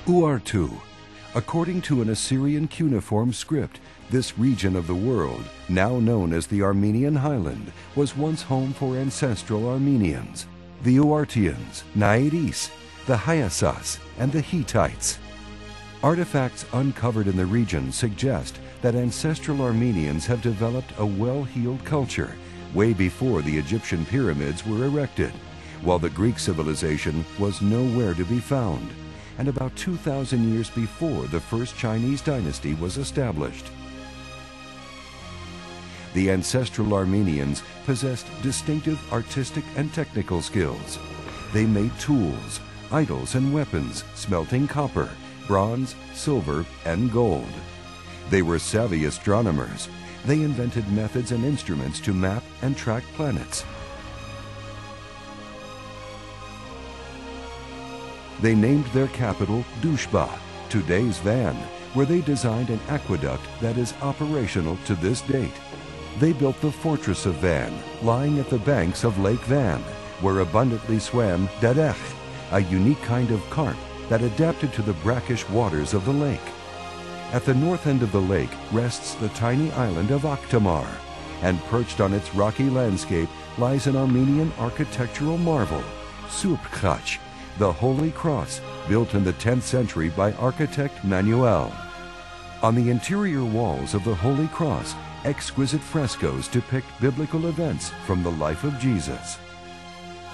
Urartu. According to an Assyrian cuneiform script, this region of the world, now known as the Armenian Highland, was once home for ancestral Armenians, the Uartians, Naidis, the Hyasas, and the Hittites. Artifacts uncovered in the region suggest that ancestral Armenians have developed a well-heeled culture way before the Egyptian pyramids were erected, while the Greek civilization was nowhere to be found, and about 2,000 years before the first Chinese dynasty was established. The ancestral Armenians possessed distinctive artistic and technical skills. They made tools, idols, and weapons, smelting copper, bronze, silver, and gold. They were savvy astronomers. They invented methods and instruments to map and track planets. They named their capital Dushba, today's Van, where they designed an aqueduct that is operational to this date. They built the fortress of Van, lying at the banks of Lake Van, where abundantly swam dadech, a unique kind of carp that adapted to the brackish waters of the lake. At the north end of the lake rests the tiny island of Akhtamar, and perched on its rocky landscape lies an Armenian architectural marvel, Surpkhach, the Holy Cross, built in the 10th century by architect Manuel. On the interior walls of the Holy Cross, exquisite frescoes depict biblical events from the life of Jesus.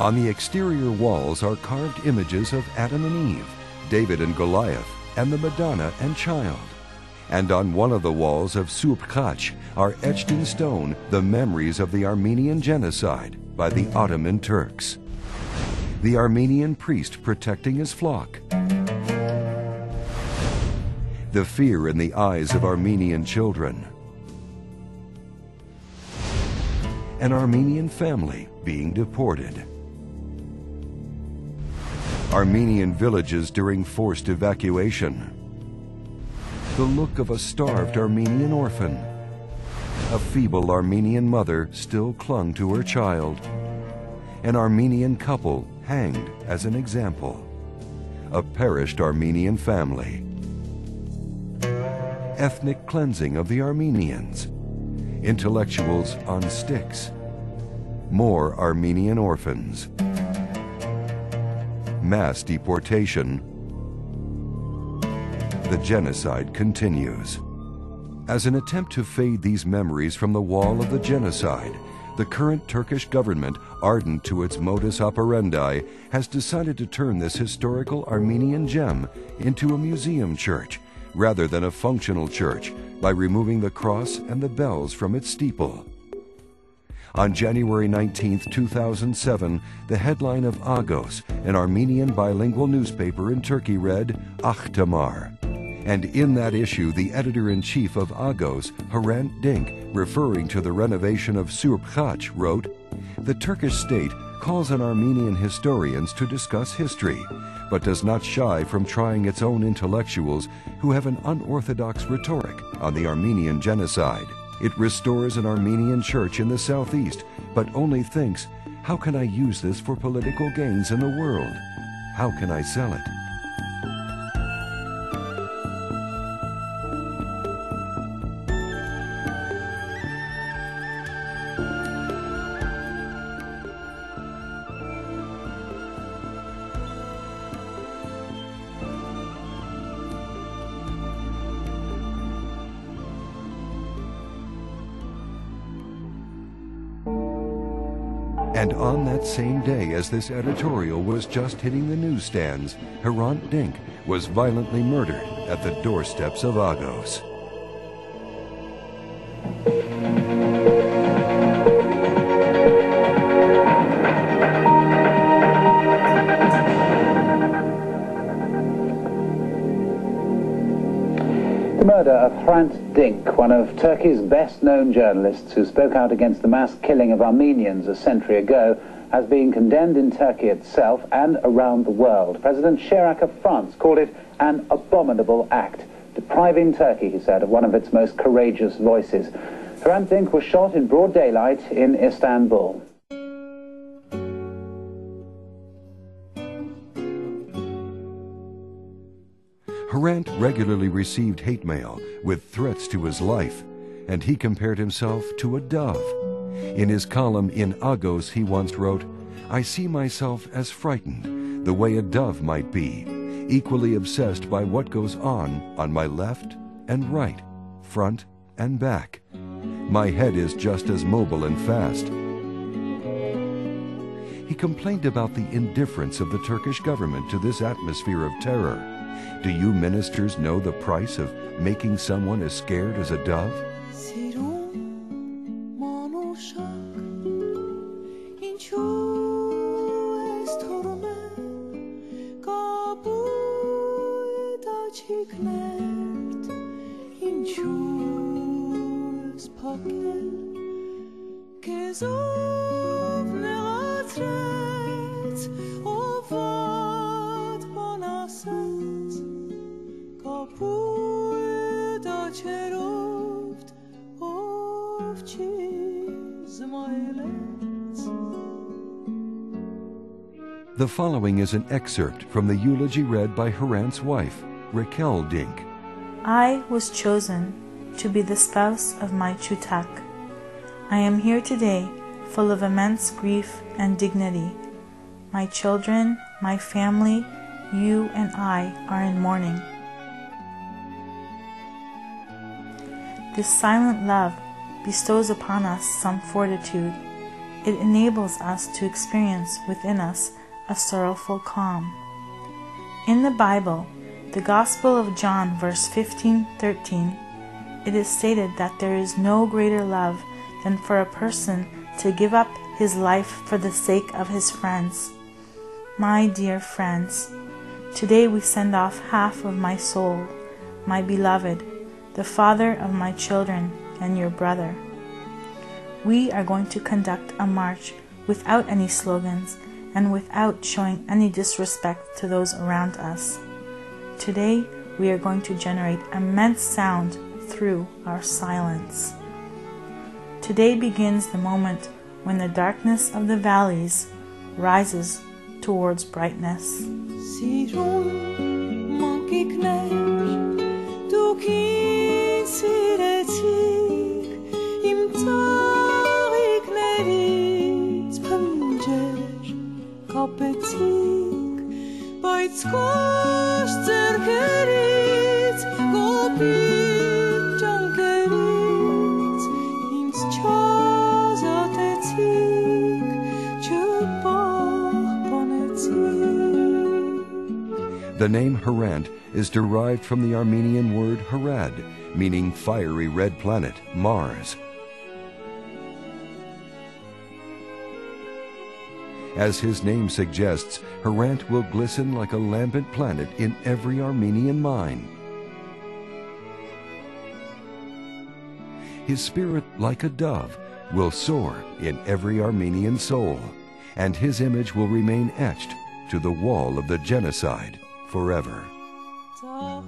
On the exterior walls are carved images of Adam and Eve, David and Goliath, and the Madonna and Child. And on one of the walls of Surpkhach are etched in stone the memories of the Armenian genocide by the Ottoman Turks. The Armenian priest protecting his flock. The fear in the eyes of Armenian children. An Armenian family being deported. Armenian villages during forced evacuation. The look of a starved Armenian orphan. A feeble Armenian mother still clung to her child. An Armenian couple hanged as an example. A perished Armenian family. Ethnic cleansing of the Armenians. Intellectuals on sticks. More Armenian orphans. Mass deportation. The genocide continues. As an attempt to fade these memories from the wall of the genocide, the current Turkish government, ardent to its modus operandi, has decided to turn this historical Armenian gem into a museum church rather than a functional church by removing the cross and the bells from its steeple. On January 19, 2007, the headline of Agos, an Armenian bilingual newspaper in Turkey, read, Akhtamar. And in that issue, the editor-in-chief of Agos, Hrant Dink, referring to the renovation of Surpkhach, wrote, "The Turkish state calls on Armenian historians to discuss history, but does not shy from trying its own intellectuals who have an unorthodox rhetoric on the Armenian genocide. It restores an Armenian church in the southeast, but only thinks, how can I use this for political gains in the world? How can I sell it?" And on that same day as this editorial was just hitting the newsstands, Hrant Dink was violently murdered at the doorsteps of Agos. The murder of Hrant Dink, one of Turkey's best-known journalists who spoke out against the mass killing of Armenians a century ago, has been condemned in Turkey itself and around the world. President Chirac of France called it an abominable act, depriving Turkey, he said, of one of its most courageous voices. Hrant Dink was shot in broad daylight in Istanbul. Harant regularly received hate mail with threats to his life, and he compared himself to a dove. In his column in Agos, he once wrote, "I see myself as frightened, the way a dove might be, equally obsessed by what goes on my left and right, front and back. My head is just as mobile and fast." He complained about the indifference of the Turkish government to this atmosphere of terror. Do you ministers know the price of making someone as scared as a dove? The following is an excerpt from the eulogy read by Harant's wife, Raquel Dink. I was chosen to be the spouse of my Chutak. I am here today full of immense grief and dignity. My children, my family, you and I are in mourning. This silent love bestows upon us some fortitude. It enables us to experience within us a sorrowful calm. In the Bible, the Gospel of John, verse 15-13, it is stated that there is no greater love than for a person to give up his life for the sake of his friends. My dear friends, today we send off half of my soul, my beloved, the father of my children and your brother. We are going to conduct a march without any slogans and without showing any disrespect to those around us. Today, we are going to generate immense sound through our silence. Today begins the moment when the darkness of the valleys rises towards brightness. The name Harant is derived from the Armenian word Harad, meaning fiery red planet, Mars. As his name suggests, Harant will glisten like a lambent planet in every Armenian mind. His spirit, like a dove, will soar in every Armenian soul, and his image will remain etched to the wall of the genocide forever. Or